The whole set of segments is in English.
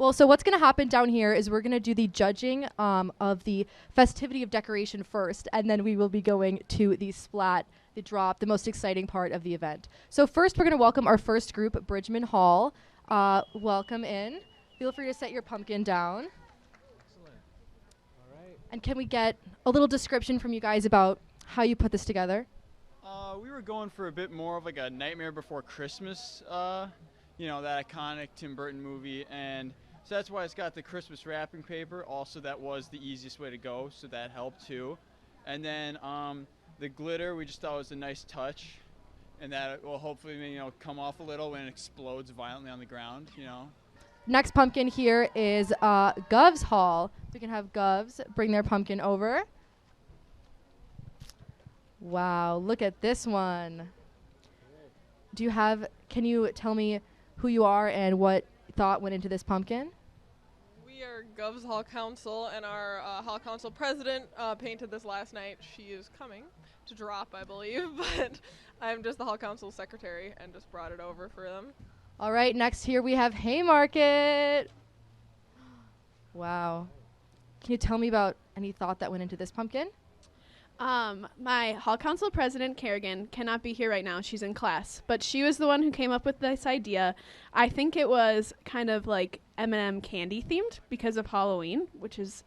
Well, so what's going to happen down here is we're going to do the judging of the festivity of decoration first, and then we will be going to the splat, the drop, the most exciting part of the event. So first, we're going to welcome our first group, Bridgman Hall. Welcome in. Feel free to set your pumpkin down. Excellent. All right. And can we get a little description from you guys about how you put this together? We were going for a bit more of like a Nightmare Before Christmas, you know, that iconic Tim Burton movie, and so that's why it's got the Christmas wrapping paper. Also, that was the easiest way to go, so that helped too. And then the glitter, we just thought was a nice touch, and that will hopefully, you know, come off a little when it explodes violently on the ground, you know. Next pumpkin here is Gov's Hall. We can have Govs bring their pumpkin over. Wow, look at this one. Can you tell me who you are and what thought went into this pumpkin? We are Gov's Hall Council, and our Hall Council president painted this last night. She is coming to drop, I believe, but I'm just the Hall Council secretary and just brought it over for them. All right, next here we have Haymarket. Wow. Can you tell me about any thought that went into this pumpkin? My Hall Council president, Kerrigan, cannot be here right now. She's in class. But she was the one who came up with this idea. I think it was kind of like M&M candy themed because of Halloween, which is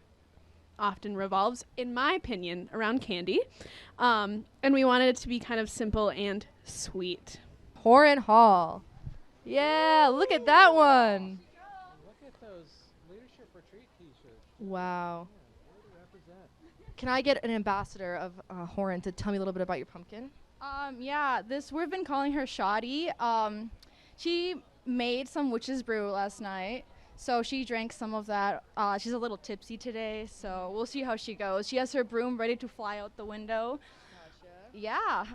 often revolves, in my opinion, around candy. And we wanted it to be kind of simple and sweet. Horan Hall. Yeah, look at that one. Look at those Leadership Retreat t-shirts. Wow. Yeah, way to represent. Can I get an ambassador of Horan to tell me a little bit about your pumpkin? We've been calling her Shoddy. She made some witch's brew last night, so she drank some of that. She's a little tipsy today, so we'll see how she goes. She has her broom ready to fly out the window. Gotcha. Yeah,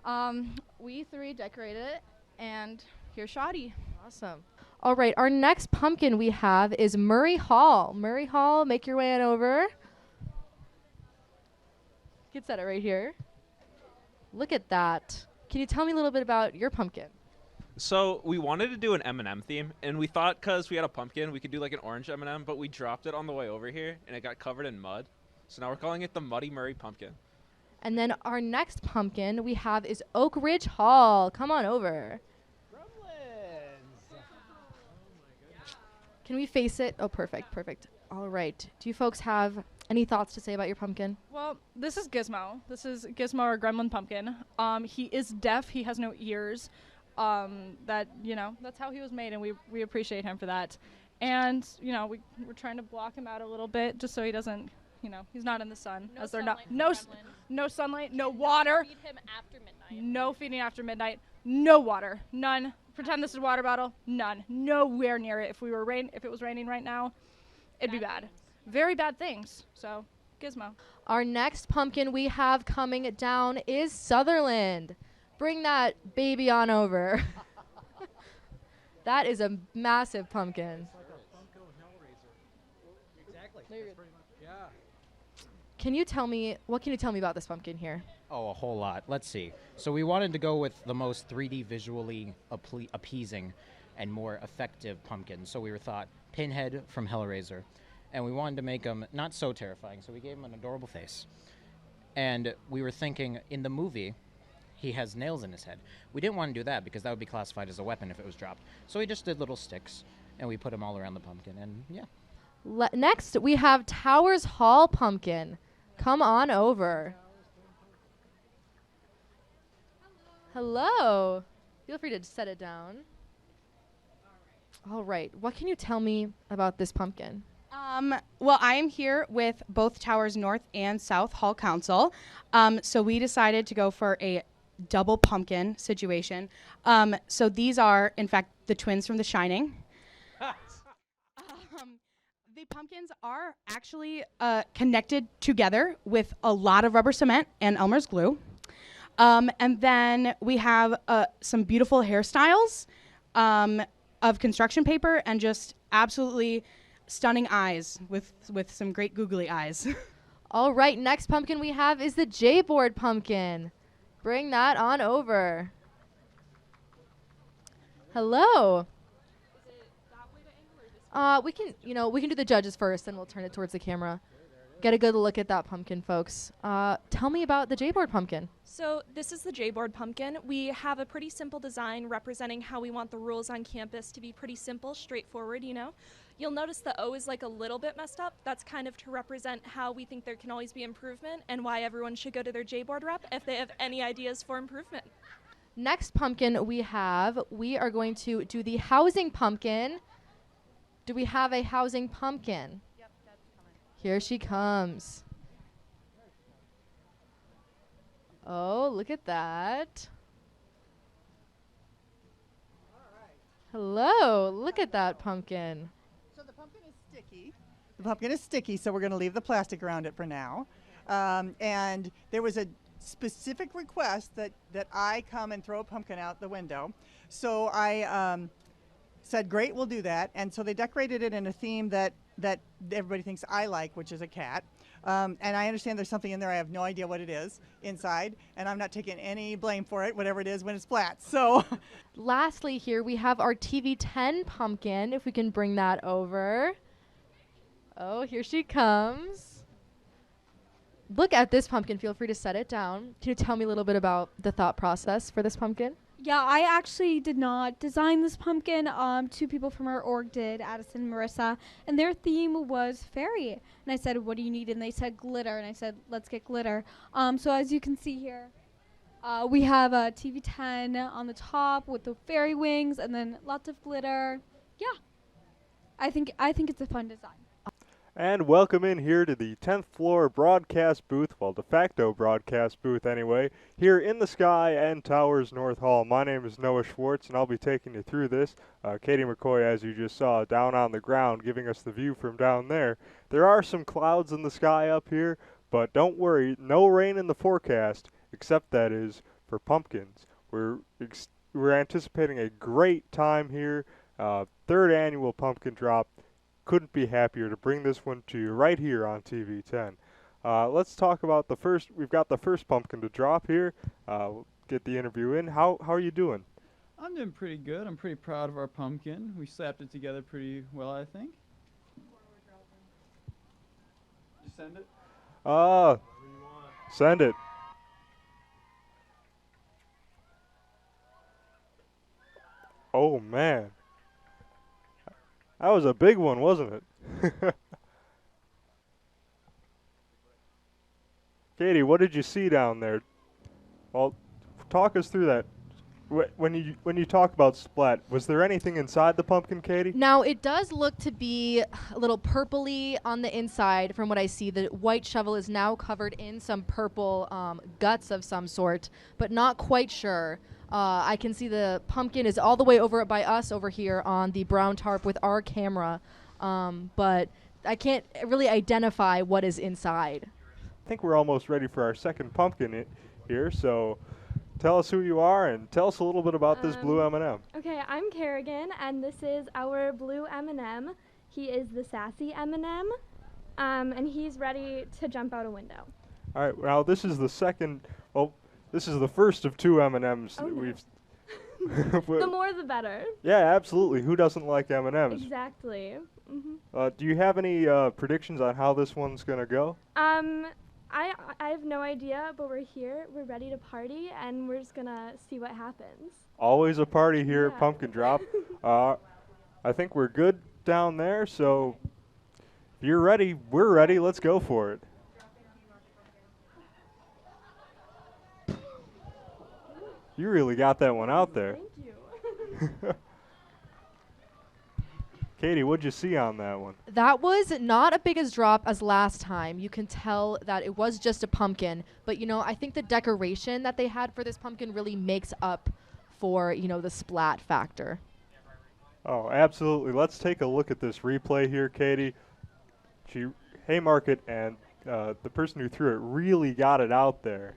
we three decorated it, and here's Shoddy. Awesome. All right, our next pumpkin we have is Murray Hall. Murray Hall, make your way on over. You can set it right here. Look at that. Can you tell me a little bit about your pumpkin? So we wanted to do an M&M theme, and we thought because we had a pumpkin, we could do like an orange M&M, but we dropped it on the way over here, and it got covered in mud. So now we're calling it the Muddy Murray Pumpkin. And then our next pumpkin we have is Oak Ridge Hall. Come on over. Can we face it? Oh, perfect, perfect. All right. Do you folks have any thoughts to say about your pumpkin? Well, this is Gizmo. This is Gizmo, our gremlin pumpkin. He is deaf. He has no ears. That's how he was made, and we appreciate him for that. And, we're trying to block him out a little bit just so he doesn't, he's not in the sun. No sunlight, no water. Feed him after midnight. No feeding after midnight. No water. None. Pretend this is a water bottle. None. Nowhere near it. If it was raining right now, it'd be bad. Very bad things. So, Gizmo. Our next pumpkin we have coming down is Sutherland. Bring that baby on over. That is a massive pumpkin. It's like a Funko Hellraiser. Exactly. Yeah. What can you tell me about this pumpkin here? Oh, a whole lot. Let's see. So we wanted to go with the most 3D visually appeasing and more effective pumpkin. So we thought Pinhead from Hellraiser. And we wanted to make him not so terrifying, so we gave him an adorable face. And we were thinking, in the movie, he has nails in his head. We didn't want to do that because that would be classified as a weapon if it was dropped. So we just did little sticks, and we put them all around the pumpkin, and yeah. Next, we have Towers Hall pumpkin. Come on over. Hello. Feel free to set it down. All right. What can you tell me about this pumpkin? Well, I am here with both Towers North and South Hall Council. So we decided to go for a double pumpkin situation. So these are, in fact, the twins from The Shining. The pumpkins are actually connected together with a lot of rubber cement and Elmer's glue. And then we have some beautiful hairstyles of construction paper and just absolutely stunning eyes with some great googly eyes. All right, next pumpkin we have is the J-board pumpkin. Bring that on over. Hello. Is it that way to angle or this We can do the judges first, then we'll turn it towards the camera. Get a good look at that pumpkin, folks. Tell me about the J-board pumpkin. So this is the J-board pumpkin. We have a pretty simple design representing how we want the rules on campus to be pretty simple, straightforward, you know. You'll notice the O is like a little bit messed up. That's kind of to represent how we think there can always be improvement and why everyone should go to their J-board rep if they have any ideas for improvement. Next pumpkin we are going to do the housing pumpkin. Do we have a housing pumpkin? Yep, that's coming. Here she comes. Oh, look at that. Hello, look at that pumpkin. So the pumpkin is sticky. The pumpkin is sticky, so we're going to leave the plastic around it for now. And there was a specific request that I come and throw a pumpkin out the window. So I said, great, we'll do that. And so they decorated it in a theme that everybody thinks I like, which is a cat. And I understand there's something in there. I have no idea what it is inside, and I'm not taking any blame for it, whatever it is, when it's flat. So, lastly, here we have our TV10 pumpkin, if we can bring that over. Oh, here she comes. Look at this pumpkin. Feel free to set it down. Can you tell me a little bit about the thought process for this pumpkin? Yeah, I actually did not design this pumpkin. Two people from our org did, Addison and Marissa, and their theme was fairy. And I said, what do you need? And they said glitter, and I said, let's get glitter. So as you can see here, we have a TV10 on the top with the fairy wings, and then lots of glitter. Yeah, I think it's a fun design. And welcome in here to the 10th floor broadcast booth, well, de facto broadcast booth anyway, here in the Sky and Towers North Hall. My name is Noah Schwartz, and I'll be taking you through this. Katie McCoy, as you just saw, down on the ground, giving us the view from down there. There are some clouds in the sky up here, but don't worry, no rain in the forecast, except that is for pumpkins. We're anticipating a great time here, third annual pumpkin drop. Couldn't be happier to bring this one to you right here on TV10. Let's talk about we've got the first pumpkin to drop here. We'll get the interview in. How are you doing? I'm doing pretty good. I'm pretty proud of our pumpkin. We slapped it together pretty well, I think. Did you send it? Send it. Oh, man. That was a big one, wasn't it? Katie, what did you see down there? Well, talk us through that. When you talk about splat, was there anything inside the pumpkin, Katie? Now, it does look to be a little purpley on the inside from what I see. The white shovel is now covered in some purple guts of some sort, but not quite sure. I can see the pumpkin is all the way over by us over here on the brown tarp with our camera, but I can't really identify what is inside. I think we're almost ready for our second pumpkin here, so tell us who you are and tell us a little bit about this blue M&M. Okay, I'm Kerrigan, and this is our blue M&M. He is the sassy M&M, and he's ready to jump out a window. All right, now this is the this is the first of two M&Ms that we've... The more the better. Yeah, absolutely. Who doesn't like M&Ms? Exactly. Mm-hmm. Do you have any predictions on how this one's going to go? I have no idea, but we're here. We're ready to party, and we're just going to see what happens. Always a party here at Pumpkin Drop. I think we're good down there, so if you're ready, we're ready. Let's go for it. You really got that one out there. Thank you. Katie, what'd you see on that one? That was not as big a drop as last time. You can tell that it was just a pumpkin. But, I think the decoration that they had for this pumpkin really makes up for, the splat factor. Oh, absolutely. Let's take a look at this replay here, Katie. Haymarket and the person who threw it really got it out there.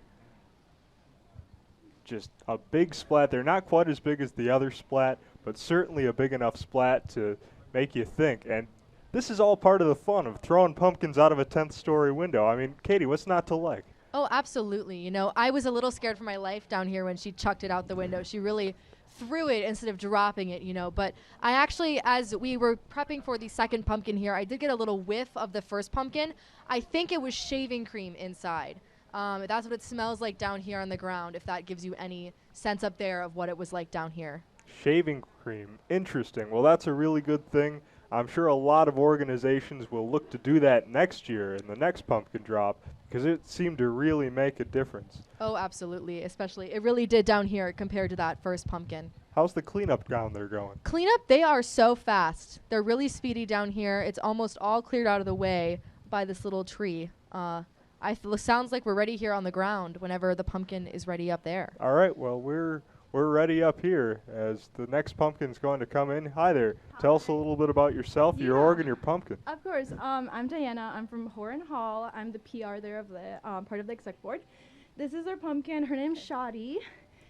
Just a big splat. They're not quite as big as the other splat, but certainly a big enough splat to make you think. And this is all part of the fun of throwing pumpkins out of a 10th story window. I mean, Katie, what's not to like? Oh, absolutely. I was a little scared for my life down here when she chucked it out the window. She really threw it instead of dropping it, you know. But I actually, as we were prepping for the second pumpkin here, I did get a little whiff of the first pumpkin. I think it was shaving cream inside. That's what it smells like down here on the ground, if that gives you any sense up there of what it was like down here. Shaving cream. Interesting. Well, that's a really good thing. I'm sure a lot of organizations will look to do that next year in the next pumpkin drop because it seemed to really make a difference. Oh, absolutely. Especially, it really did down here compared to that first pumpkin. How's the cleanup down there going? Cleanup, they are so fast. They're really speedy down here. It's almost all cleared out of the way by this little tree. Sounds like we're ready here on the ground whenever the pumpkin is ready up there. All right. Well, we're ready up here as the next pumpkin's going to come in. Hi there. Hi. Tell us a little bit about yourself, your org, and your pumpkin. Of course. I'm Diana. I'm from Horan Hall. I'm the PR there of the part of the exec board. This is our pumpkin. Her name's Shoddy.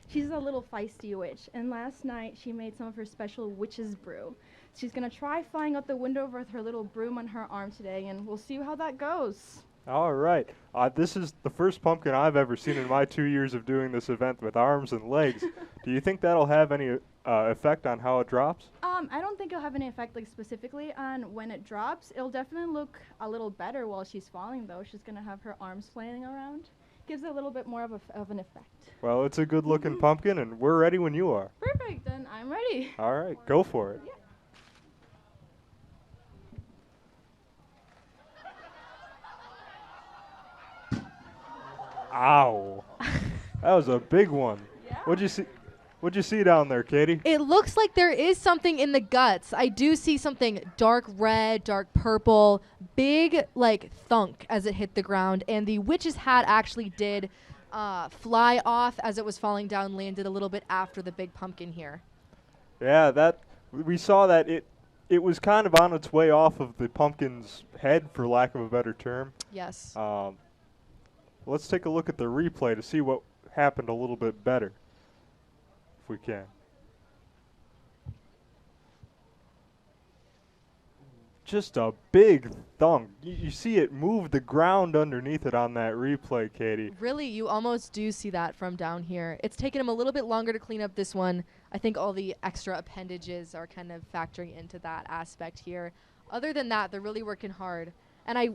She's a little feisty witch. And last night she made some of her special witch's brew. She's going to try flying out the window with her little broom on her arm today, and we'll see how that goes. All right. This is the first pumpkin I've ever seen in my 2 years of doing this event with arms and legs. Do you think that'll have any effect on how it drops? I don't think it'll have any effect specifically on when it drops. It'll definitely look a little better while she's falling, though. She's going to have her arms flailing around. Gives it a little bit more of an effect. Well, it's a good-looking pumpkin, and we're ready when you are. Perfect. Then I'm ready. All right. Go for it. Yeah. Ow. That was a big one. Yeah. What'd you see down there, Katie? It looks like there is something in the guts. I do see something dark red, dark purple, big like thunk as it hit the ground. And the witch's hat actually did fly off as it was falling down, landed a little bit after the big pumpkin here. Yeah, we saw that it was kind of on its way off of the pumpkin's head, for lack of a better term. Yes. Let's take a look at the replay to see what happened a little bit better, if we can. Just a big thunk. You see it move the ground underneath it on that replay, Katie. Really, you almost do see that from down here. It's taken him a little bit longer to clean up this one. I think all the extra appendages are kind of factoring into that aspect here. Other than that, they're really working hard. And I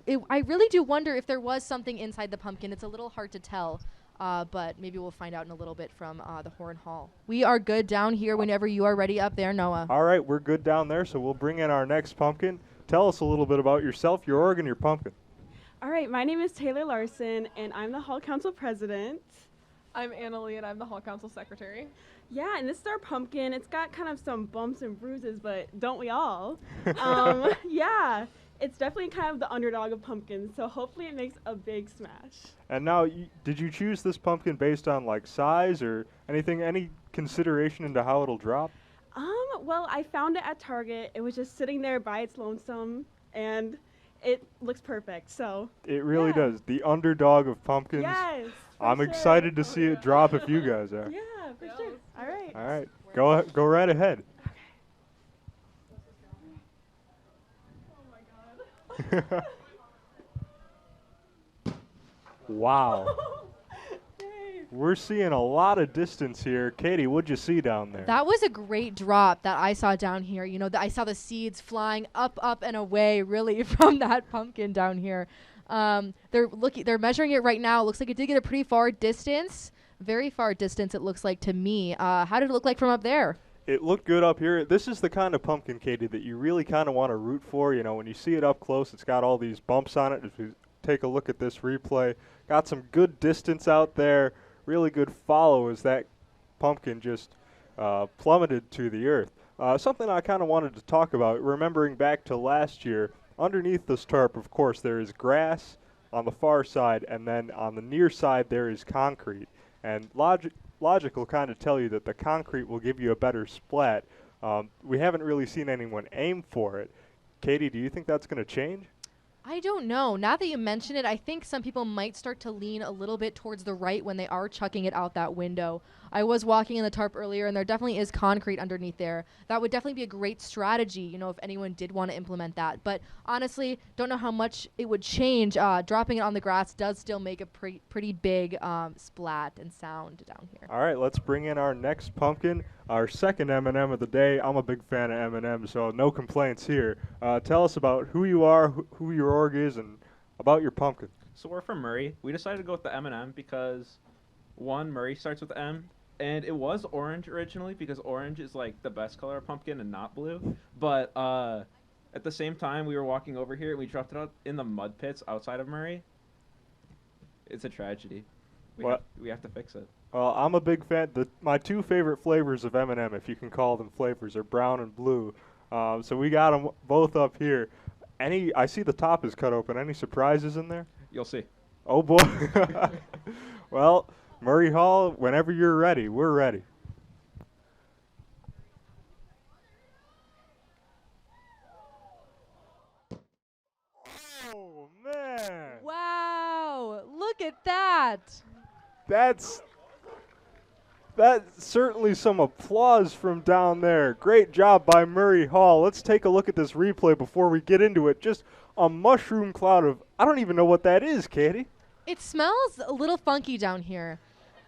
really do wonder if there was something inside the pumpkin. It's a little hard to tell, but maybe we'll find out in a little bit from the Horan Hall. We are good down here whenever you are ready up there, Noah. All right, we're good down there, so we'll bring in our next pumpkin. Tell us a little bit about yourself, your org, and your pumpkin. All right, my name is Taylor Larson, and I'm the Hall Council President. I'm Anna Lee, and I'm the Hall Council Secretary. Yeah, and this is our pumpkin. It's got kind of some bumps and bruises, but don't we all? Yeah. It's definitely kind of the underdog of pumpkins, so hopefully it makes a big smash. And now, did you choose this pumpkin based on like size or anything, any consideration into how it'll drop? Well, I found it at Target. It was just sitting there by its lonesome, and it looks perfect, so. It really does. The underdog of pumpkins. Yes, I'm excited to see it drop if you guys are. Yeah, for sure. All right. All right. Go right ahead. Wow. We're seeing a lot of distance here. Katie, what'd you see down there? That was a great drop that I saw down here. You know, I saw the seeds flying up, and away really from that pumpkin down here. They're measuring it right now. It looks like it did get a pretty far distance. Very far distance, it looks like to me. How did it look like from up there? It looked good up here. This is the kind of pumpkin, Katie, that you really kind of want to root for. You know, when you see it up close, it's got all these bumps on it. If you take a look at this replay, got some good distance out there. Really good follow as that pumpkin just plummeted to the earth. Something I kind of wanted to talk about, remembering back to last year, underneath this tarp, of course, there is grass on the far side, and then on the near side there is concrete. And logic will kind of tell you that the concrete will give you a better splat. We haven't really seen anyone aim for it. Katie, do you think that's going to change? I don't know. Now that you mention it, I think some people might start to lean a little bit towards the right when they are chucking it out that window. I was walking in the tarp earlier, and there definitely is concrete underneath there. That would definitely be a great strategy, you know, if anyone did want to implement that. But honestly, don't know how much it would change. Dropping it on the grass does still make a pretty big splat and sound down here. All right, let's bring in our next pumpkin. our second M&M of the day. I'm a big fan of M&M, so no complaints here. Tell us about who you are, who your org is, and about your pumpkin. So we're from Murray. We decided to go with the M&M because, one, Murray starts with M, and it was orange originally because orange is like the best color of pumpkin and not blue. But at the same time, we were walking over here and we dropped it out in the mud pits outside of Murray. It's a tragedy. We have to fix it. Well, I'm a big fan. My two favorite flavors of M&M, if you can call them flavors, are brown and blue. So we got them both up here. I see the top is cut open. Any surprises in there? You'll see. Oh, boy. Well, Murray Hall, whenever you're ready, we're ready. Oh, man. Wow, look at that. That's certainly some applause from down there. Great job by Murray Hall. Let's take a look at this replay before we get into it. Just a mushroom cloud of, I don't even know what that is, Katie. It smells a little funky down here.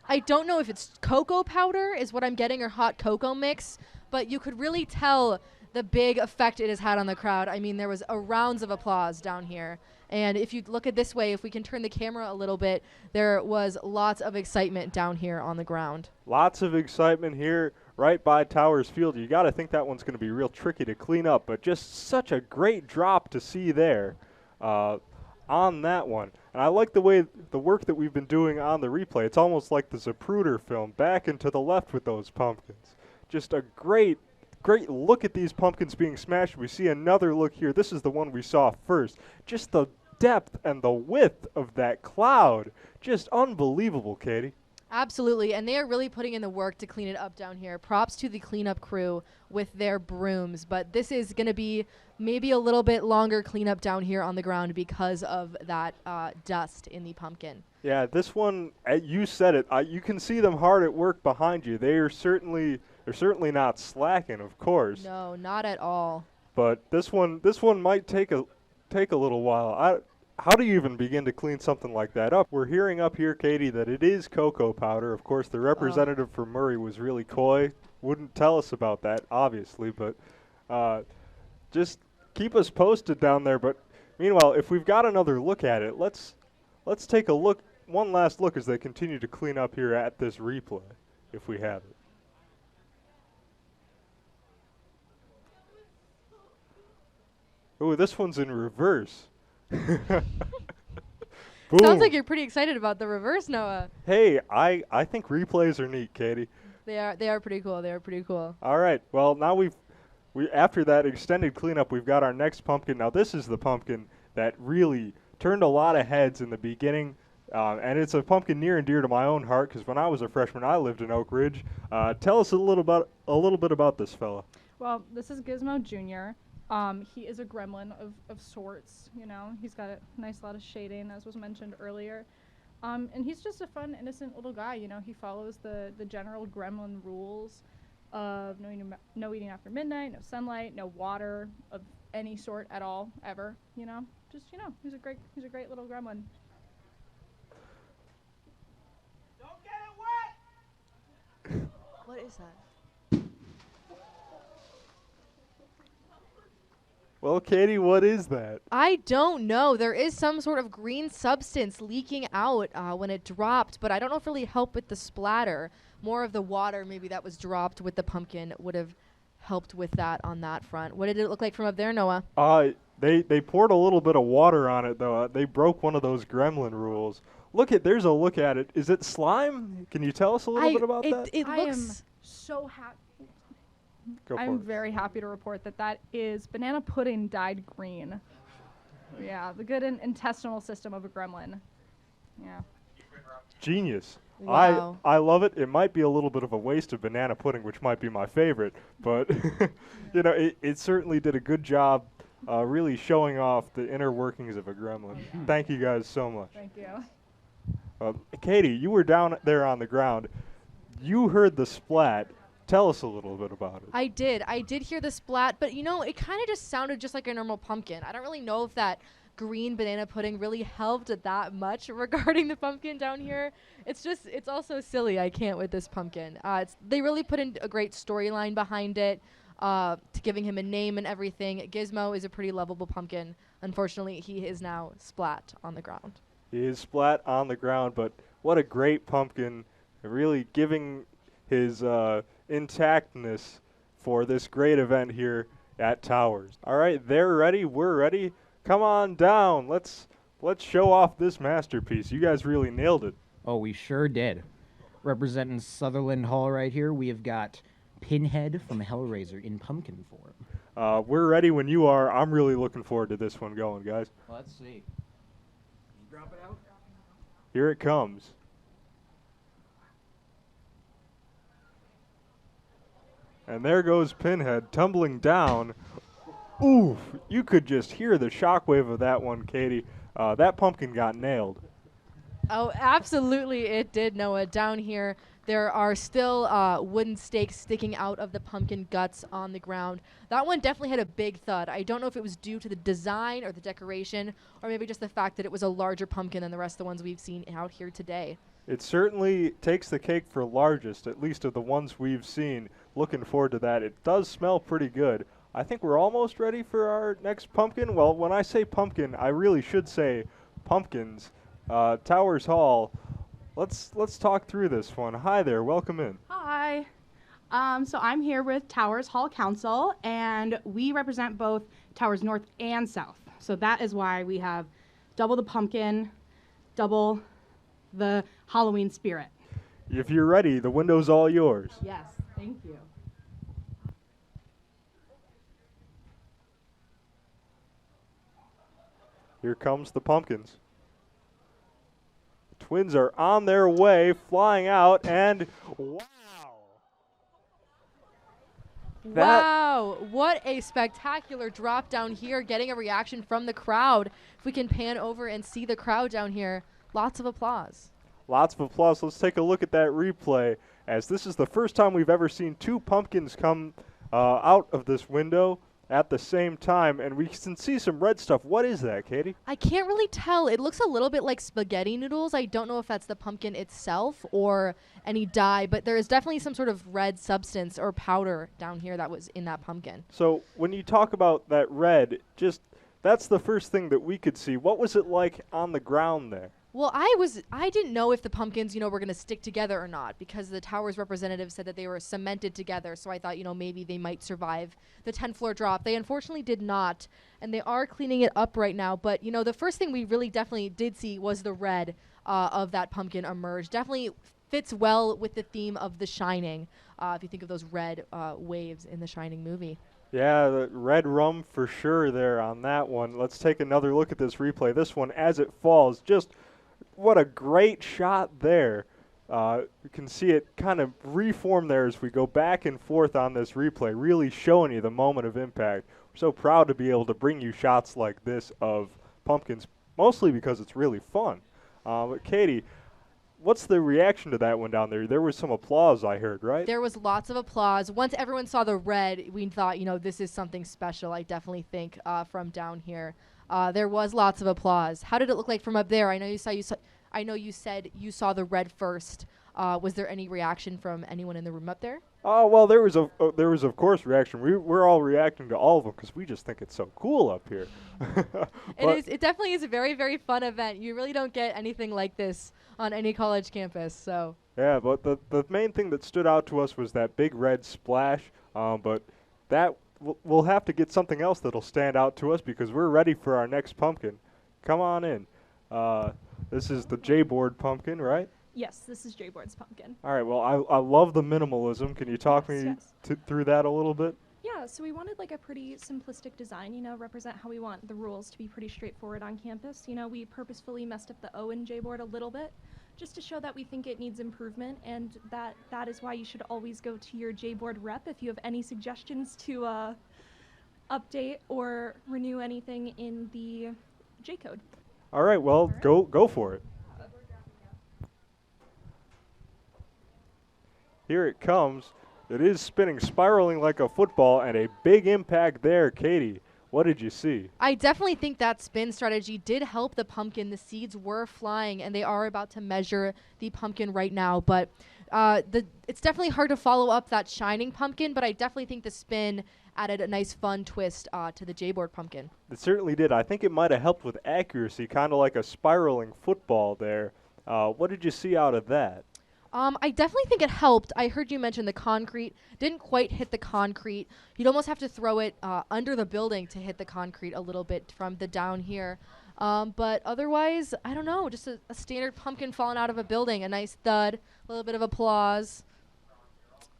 I don't know if it's cocoa powder is what I'm getting or hot cocoa mix, but you could really tell the big effect it has had on the crowd. I mean, there was rounds of applause down here. And if you look at this way, if we can turn the camera a little bit, there was lots of excitement down here on the ground. Lots of excitement here right by Towers Field. You got to think that one's going to be real tricky to clean up, but just such a great drop to see there on that one. And I like the way the work that we've been doing on the replay. It's almost like the Zapruder film, back and to the left with those pumpkins. Just a great look at these pumpkins being smashed. We see another look here. This is the one we saw first. Just the depth and the width of that cloud. Just unbelievable, Katie. Absolutely, and they are really putting in the work to clean it up down here. Props to the cleanup crew with their brooms, but this is going to be maybe a little bit longer cleanup down here on the ground because of that dust in the pumpkin. Yeah, this one, you said it. You can see them hard at work behind you. They're certainly not slacking, of course. No, not at all. But this one might take a little while. How do you even begin to clean something like that up? We're hearing up here, Katie, that it is cocoa powder. Of course, the representative from Murray was really coy. Wouldn't tell us about that, obviously, but just keep us posted down there. But meanwhile, if we've got another look at it, let's take a look, one last look as they continue to clean up here at this replay, if we have it. Oh, this one's in reverse. Sounds like you're pretty excited about the reverse, Noah. Hey, I think replays are neat, Katie. They are pretty cool. They are pretty cool. All right. Well, now we after that extended cleanup, we've got our next pumpkin. Now this is the pumpkin that really turned a lot of heads in the beginning, and it's a pumpkin near and dear to my own heart because when I was a freshman, I lived in Oak Ridge. Tell us a little bit about this fella. Well, this is Gizmo Jr. He is a gremlin of sorts, you know. He's got a nice lot of shading, as was mentioned earlier. And he's just a fun, innocent little guy, you know. He follows the general gremlin rules of no eating after midnight, no sunlight, no water of any sort at all, ever, you know. Just, you know, he's a great little gremlin. Don't get it wet! What is that? Well, Katie, what is that? I don't know. There is some sort of green substance leaking out when it dropped, but I don't know if it really helped with the splatter. More of the water maybe that was dropped with the pumpkin would have helped with that on that front. What did it look like from up there, Noah? They poured a little bit of water on it, though. They broke one of those gremlin rules. There's a look at it. Is it slime? Can you tell us a little bit about that? It I looks am so happy. Go I'm for it. very happy to report that is banana pudding dyed green. Yeah, the good intestinal system of a gremlin. Yeah. Genius. Wow. I love it. It might be a little bit of a waste of banana pudding, which might be my favorite, but you know, it certainly did a good job really showing off the inner workings of a gremlin. Thank you guys so much. Thank you. Katie, you were down there on the ground. You heard the splat. Tell us a little bit about it. I did hear the splat, but you know, it kind of just sounded just like a normal pumpkin. I don't really know if that green banana pudding really helped that much regarding the pumpkin down here. It's also silly. I can't with this pumpkin. They really put in a great storyline behind it, to giving him a name and everything. Gizmo is a pretty lovable pumpkin. Unfortunately, he is now splat on the ground. He is splat on the ground, but what a great pumpkin, really giving his intactness for this great event here at Towers. All right, they're ready. We're ready. Come on down. Let's show off this masterpiece. You guys really nailed it. Oh, we sure did. Representing Sutherland Hall right here, we have got Pinhead from Hellraiser in pumpkin form. We're ready when you are. I'm really looking forward to this one going, guys. Let's see. Drop it out. Here it comes. And there goes Pinhead tumbling down. Oof, you could just hear the shockwave of that one, Katie. That pumpkin got nailed. Oh, absolutely it did, Noah. Down here, there are still wooden stakes sticking out of the pumpkin guts on the ground. That one definitely had a big thud. I don't know if it was due to the design or the decoration, or maybe just the fact that it was a larger pumpkin than the rest of the ones we've seen out here today. It certainly takes the cake for largest, at least of the ones we've seen. Looking forward to that. It does smell pretty good. I think we're almost ready for our next pumpkin. Well, when I say pumpkin, I really should say pumpkins. Towers Hall. Let's talk through this one. Hi there, welcome in. Hi. So I'm here with Towers Hall Council, and we represent both Towers North and South. So that is why we have double the pumpkin, double the Halloween spirit. If you're ready, the window's all yours. Yes, thank you. Here comes the pumpkins. The twins are on their way, flying out, and wow. Wow, what a spectacular drop down here, getting a reaction from the crowd. If we can pan over and see the crowd down here, lots of applause. Lots of applause. Let's take a look at that replay, as this is the first time we've ever seen two pumpkins come out of this window at the same time, and we can see some red stuff. What is that, Katie? I can't really tell. It looks a little bit like spaghetti noodles. I don't know if that's the pumpkin itself or any dye, but there is definitely some sort of red substance or powder down here that was in that pumpkin. So when you talk about that red, that's the first thing that we could see. What was it like on the ground there? Well, I didn't know if the pumpkins, were going to stick together or not, because the Towers representative said that they were cemented together. So I thought, maybe they might survive the 10th floor drop. They unfortunately did not, and they are cleaning it up right now. But, the first thing we really definitely did see was the red of that pumpkin emerge. Definitely fits well with the theme of The Shining, if you think of those red waves in The Shining movie. Yeah, the red rum for sure there on that one. Let's take another look at this replay. This one, as it falls, just what a great shot there. You can see it kind of reform there as we go back and forth on this replay, really showing you the moment of impact. We're so proud to be able to bring you shots like this of pumpkins, mostly because it's really fun. But Katie, what's the reaction to that one down there? There was some applause, I heard, right? There was lots of applause. Once everyone saw the red, we thought, this is something special, I definitely think, from down here. There was lots of applause. How did it look like from up there? I know you said you saw the red first. Was there any reaction from anyone in the room up there? Oh, well, there was of course reaction. We're all reacting to all of them because we just think it's so cool up here. It definitely is a very, very fun event. You really don't get anything like this on any college campus. So yeah, but the main thing that stood out to us was that big red splash. But that we'll have to get something else that'll stand out to us because we're ready for our next pumpkin. Come on in. This is the J-board pumpkin, right? Yes, this is J-board's pumpkin. All right. Well, I love the minimalism. Can you talk me through that a little bit? Yeah, so we wanted like a pretty simplistic design, represent how we want the rules to be pretty straightforward on campus. We purposefully messed up the O in J-board a little bit just to show that we think it needs improvement, and that is why you should always go to your J-board rep if you have any suggestions to update or renew anything in the J-code. All right. Well, go for it. Here it comes. It is spinning, spiraling like a football, and a big impact there, Katie. What did you see? I definitely think that spin strategy did help the pumpkin. The seeds were flying, and they are about to measure the pumpkin right now. But it's definitely hard to follow up that shining pumpkin, but I definitely think the spin added a nice fun twist to the J-board pumpkin. It certainly did. I think it might have helped with accuracy, kind of like a spiraling football there. What did you see out of that? I definitely think it helped. I heard you mention the concrete. Didn't quite hit the concrete. You'd almost have to throw it under the building to hit the concrete a little bit from the down here. But otherwise, I don't know, just a standard pumpkin falling out of a building, a nice thud, a little bit of applause.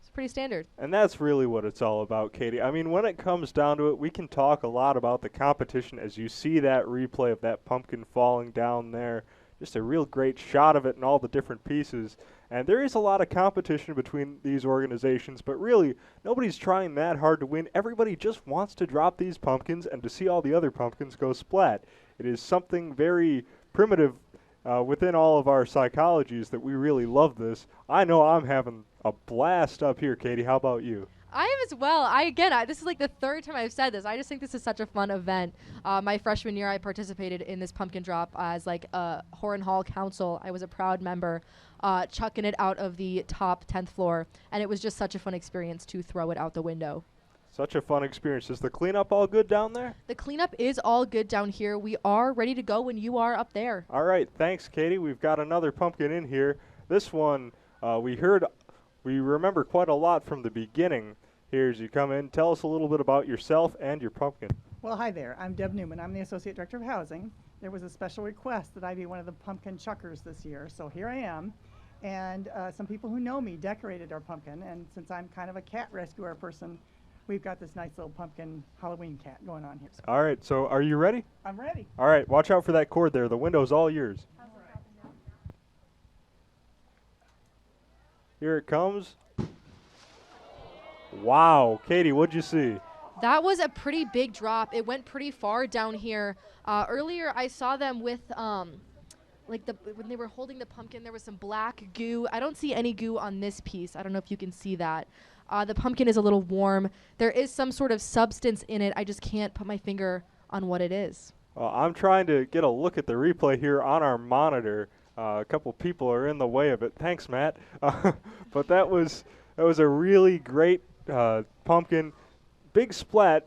It's pretty standard. And that's really what it's all about, Katie. I mean, when it comes down to it, we can talk a lot about the competition as you see that replay of that pumpkin falling down there. Just a real great shot of it and all the different pieces. And there is a lot of competition between these organizations, but really, nobody's trying that hard to win. Everybody just wants to drop these pumpkins and to see all the other pumpkins go splat. It is something very primitive within all of our psychologies that we really love this. I know I'm having a blast up here, Katie. How about you? I am as well. This is like the third time I've said this. I just think this is such a fun event. My freshman year, I participated in this pumpkin drop as like a Horan Hall Council. I was a proud member, chucking it out of the top 10th floor, and it was just such a fun experience to throw it out the window. Such a fun experience. Is the cleanup all good down there? The cleanup is all good down here. We are ready to go when you are up there. All right. Thanks, Katie. We've got another pumpkin in here. This one we remember quite a lot from the beginning. Here as you come in, tell us a little bit about yourself and your pumpkin. Well, hi there. I'm Deb Newman. I'm the Associate Director of Housing. There was a special request that I be one of the pumpkin chuckers this year, so here I am. And some people who know me decorated our pumpkin, and since I'm kind of a cat rescuer person, we've got this nice little pumpkin Halloween cat going on here. All right, so are you ready? I'm ready. All right, watch out for that cord there. The window's all yours. Here it comes. Wow, Katie, what'd you see? That was a pretty big drop. It went pretty far down here. Earlier, I saw them with, when they were holding the pumpkin, there was some black goo. I don't see any goo on this piece. I don't know if you can see that. The pumpkin is a little warm. There is some sort of substance in it. I just can't put my finger on what it is. I'm trying to get a look at the replay here on our monitor. A couple people are in the way of it. Thanks, Matt. But that was a really great pumpkin. Big splat.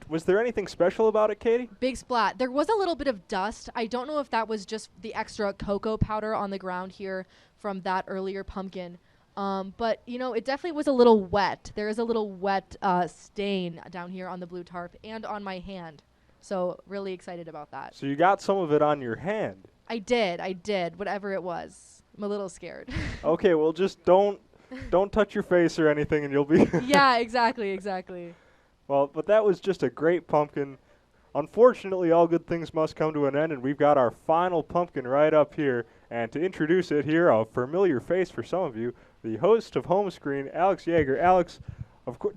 Was there anything special about it, Katie? Big splat. There was a little bit of dust. I don't know if that was just the extra cocoa powder on the ground here from that earlier pumpkin. But, it definitely was a little wet. There is a little wet stain down here on the blue tarp and on my hand. So really excited about that. So you got some of it on your hand. I did, whatever it was. I'm a little scared. Okay, well, just don't touch your face or anything and you'll be... Yeah, exactly. Well, but that was just a great pumpkin. Unfortunately, all good things must come to an end, and we've got our final pumpkin right up here. And to introduce it here, a familiar face for some of you, the host of Home Screen, Alex Yeager. Alex,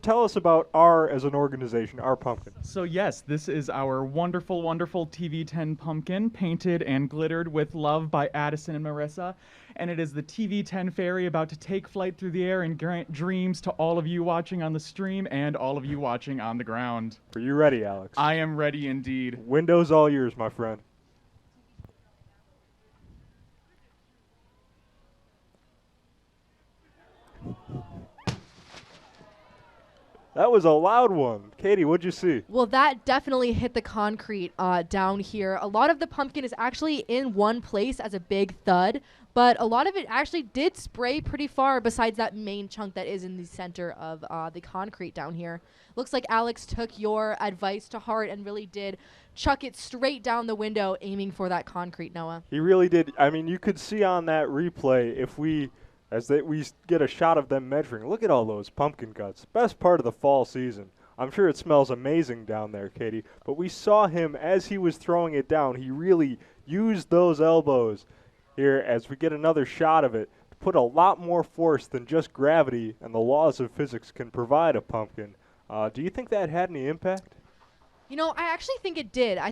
tell us about as an organization, our pumpkin. So yes, this is our wonderful, wonderful TV10 pumpkin, painted and glittered with love by Addison and Marissa. And it is the TV10 fairy about to take flight through the air and grant dreams to all of you watching on the stream and all of you watching on the ground. Are you ready, Alex? I am ready indeed. Windows all yours, my friend. That was a loud one. Katie, what'd you see? Well, that definitely hit the concrete down here. A lot of the pumpkin is actually in one place as a big thud, but a lot of it actually did spray pretty far besides that main chunk that is in the center of the concrete down here. Looks like Alex took your advice to heart and really did chuck it straight down the window, aiming for that concrete, Noah. He really did. I mean, you could see on that replay as we get a shot of them measuring. Look at all those pumpkin guts. Best part of the fall season. I'm sure it smells amazing down there, Katie. But we saw him as he was throwing it down. He really used those elbows here as we get another shot of it to put a lot more force than just gravity and the laws of physics can provide a pumpkin. Do you think that had any impact? I actually think it did. I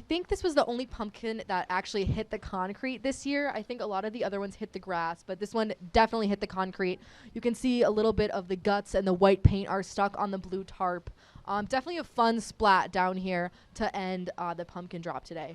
think this was the only pumpkin that actually hit the concrete this year. I think a lot of the other ones hit the grass, but this one definitely hit the concrete. You can see a little bit of the guts and the white paint are stuck on the blue tarp. Definitely a fun splat down here to end the pumpkin drop today.